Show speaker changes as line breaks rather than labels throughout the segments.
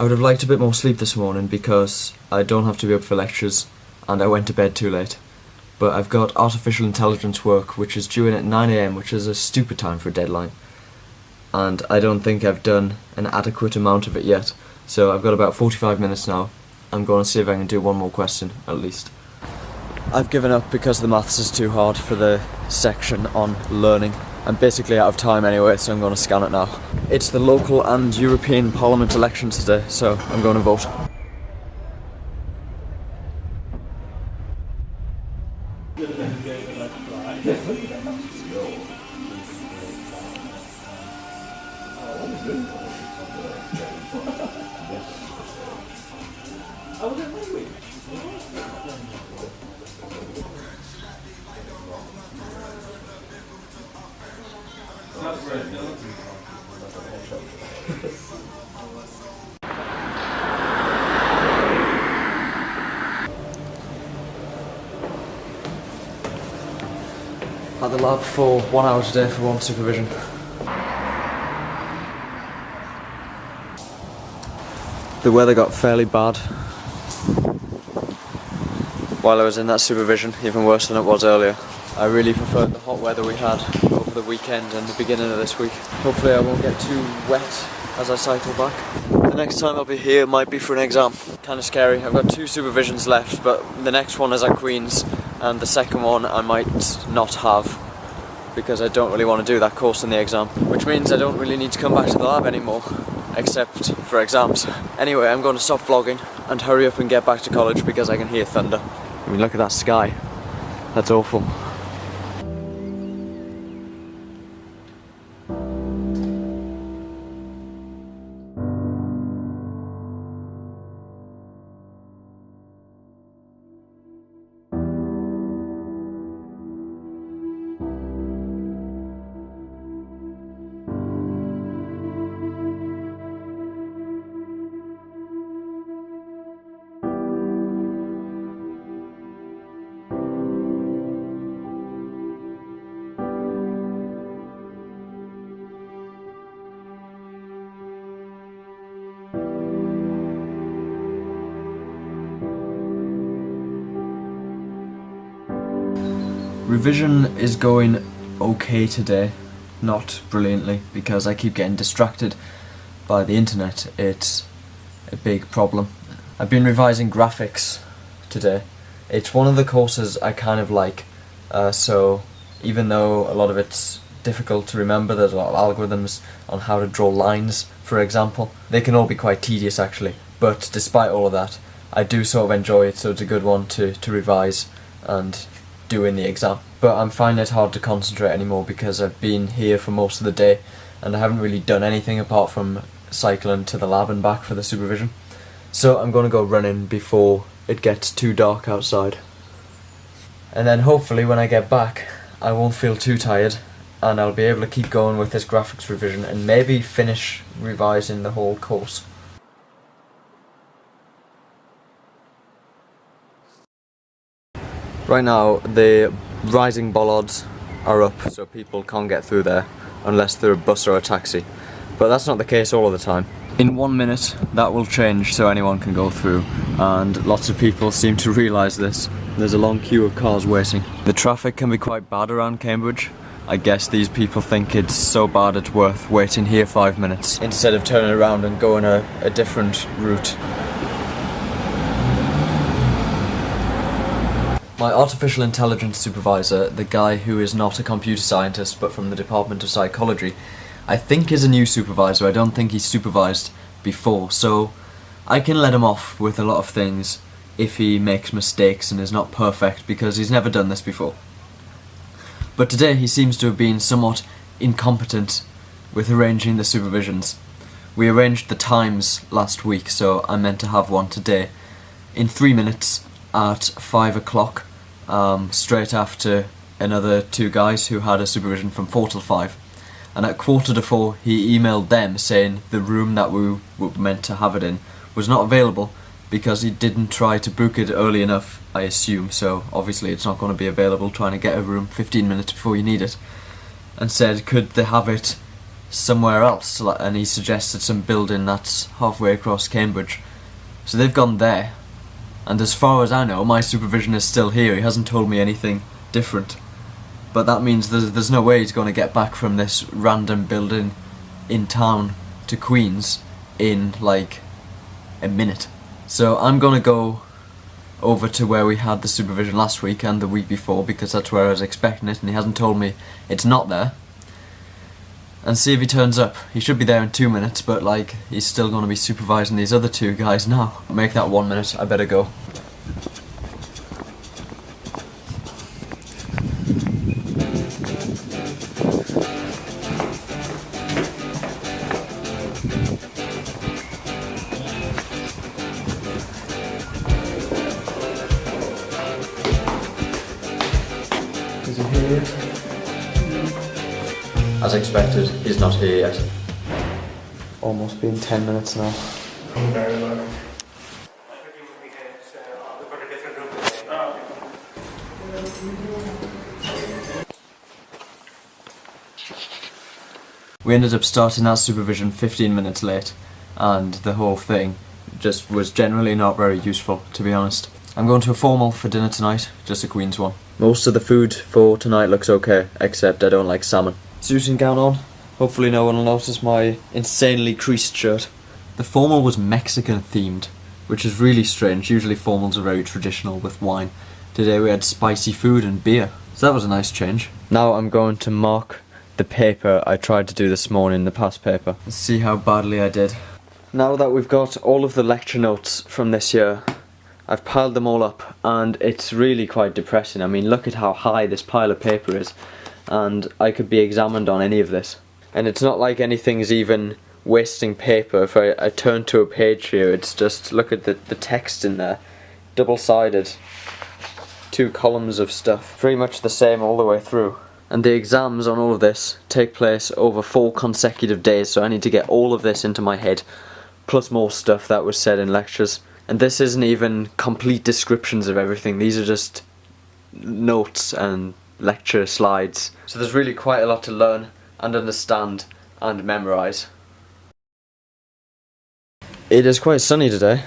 I would have liked a bit more sleep this morning because I don't have to be up for lectures and I went to bed too late. But I've got artificial intelligence work which is due in at 9 AM, which is a stupid time for a deadline. And I don't think I've done an adequate amount of it yet. So I've got about 45 minutes now. I'm going to see if I can do one more question at least. I've given up because the maths is too hard for the section on learning. I'm basically out of time anyway, so I'm going to scan it now. It's the local and European Parliament elections today, so I'm going to vote. At the lab for 1 hour today for one supervision. The weather got fairly bad while I was in that supervision, even worse than it was earlier. I really preferred the hot weather we had over the weekend and the beginning of this week. Hopefully I won't get too wet as I cycle back. The next time I'll be here might be for an exam. Kind of scary. I've got 2 supervisions left, but the next one is at Queen's and the second one I might not have because I don't really want to do that course in the exam, which means I don't really need to come back to the lab anymore, except for exams. Anyway, I'm going to stop vlogging and hurry up and get back to college because I can hear thunder. I mean, look at that sky. That's awful. Revision is going okay today, not brilliantly, because I keep getting distracted by the internet. It's a big problem. I've been revising graphics today. It's one of the courses I kind of like, so even though a lot of it's difficult to remember, there's a lot of algorithms on how to draw lines, for example. They can all be quite tedious actually, but despite all of that, I do sort of enjoy it, so it's a good one to revise and do in the exam. But I'm finding it hard to concentrate anymore because I've been here for most of the day and I haven't really done anything apart from cycling to the lab and back for the supervision. So I'm going to go running before it gets too dark outside. And then hopefully when I get back I won't feel too tired and I'll be able to keep going with this graphics revision and maybe finish revising the whole course. Right now the rising bollards are up, so people can't get through there unless they're a bus or a taxi. But that's not the case all of the time. In 1 minute that will change so anyone can go through, and lots of people seem to realise this. There's a long queue of cars waiting. The traffic can be quite bad around Cambridge. I guess these people think it's so bad it's worth waiting here 5 minutes instead of turning around and going a different route. My artificial intelligence supervisor, the guy who is not a computer scientist but from the Department of Psychology, I think is a new supervisor. I don't think he's supervised before, so I can let him off with a lot of things if he makes mistakes and is not perfect because he's never done this before. But today he seems to have been somewhat incompetent with arranging the supervisions. We arranged the times last week, so I meant to have one today in 3 minutes at 5 o'clock. Straight after another 2 guys who had a supervision from 4 till 5. And at 3:45 he emailed them saying the room that we were meant to have it in was not available because he didn't try to book it early enough, I assume, so obviously it's not going to be available, trying to get a room 15 minutes before you need it. And said could they have it somewhere else, and he suggested some building that's halfway across Cambridge. So they've gone there, and as far as I know, my supervision is still here. He hasn't told me anything different. But that means there's no way he's going to get back from this random building in town to Queens in like a minute. So I'm going to go over to where we had the supervision last week and the week before, because that's where I was expecting it, and he hasn't told me it's not there, and see if he turns up. He should be there in 2 minutes, but like, he's still going to be supervising these other two guys now. Make that 1 minute, I better go. Is he here yet? As expected, he's not here yet. Almost been 10 minutes now.
Very well.
We ended up starting our supervision 15 minutes late, and the whole thing just was generally not very useful, to be honest. I'm going to a formal for dinner tonight, just a Queen's one. Most of the food for tonight looks okay, except I don't like salmon. Suit and gown on. Hopefully no one will notice my insanely creased shirt. The formal was Mexican themed, which is really strange. Usually formals are very traditional with wine. Today we had spicy food and beer, so that was a nice change. Now I'm going to mark the paper I tried to do this morning, the past paper. Let's see how badly I did. Now that we've got all of the lecture notes from this year, I've piled them all up, and it's really quite depressing. I mean, look at how high this pile of paper is, and I could be examined on any of this. And it's not like anything's even wasting paper. If I turn to a page here, it's just, look at the text in there. Double-sided. 2 columns of stuff. Pretty much the same all the way through. And the exams on all of this take place over 4 consecutive days, so I need to get all of this into my head, plus more stuff that was said in lectures. And this isn't even complete descriptions of everything, these are just notes and lecture slides. So there's really quite a lot to learn and understand and memorise. It is quite sunny today.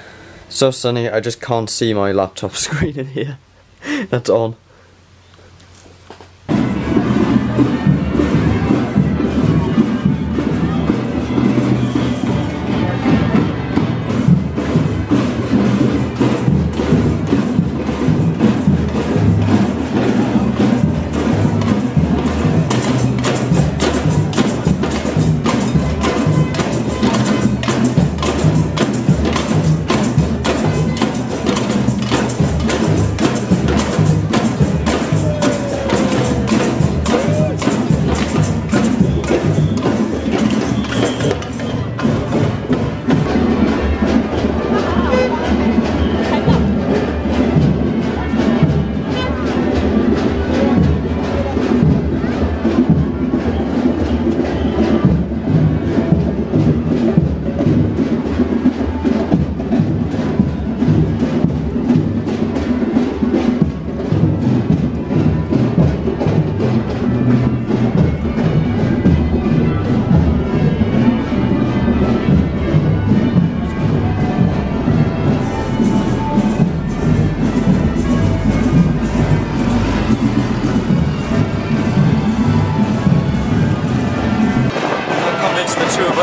So sunny I just can't see my laptop screen in here. That's on.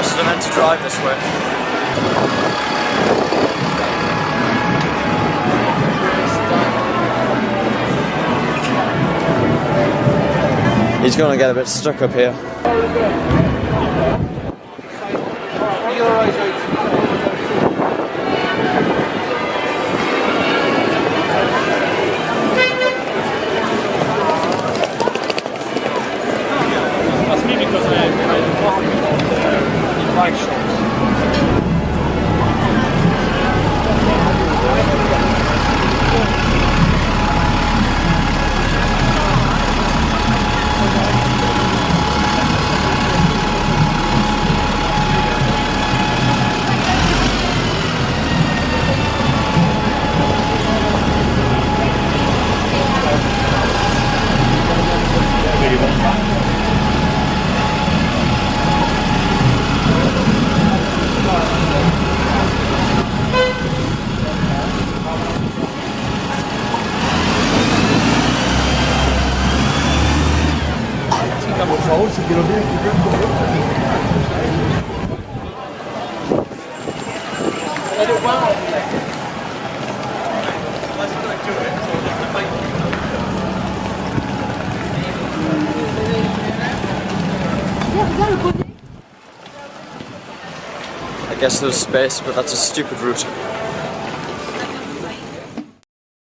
buses are meant to drive this way. He's gonna get a bit stuck up here.
That's me because I walk in bike shops.
I guess there's space, but that's a stupid route.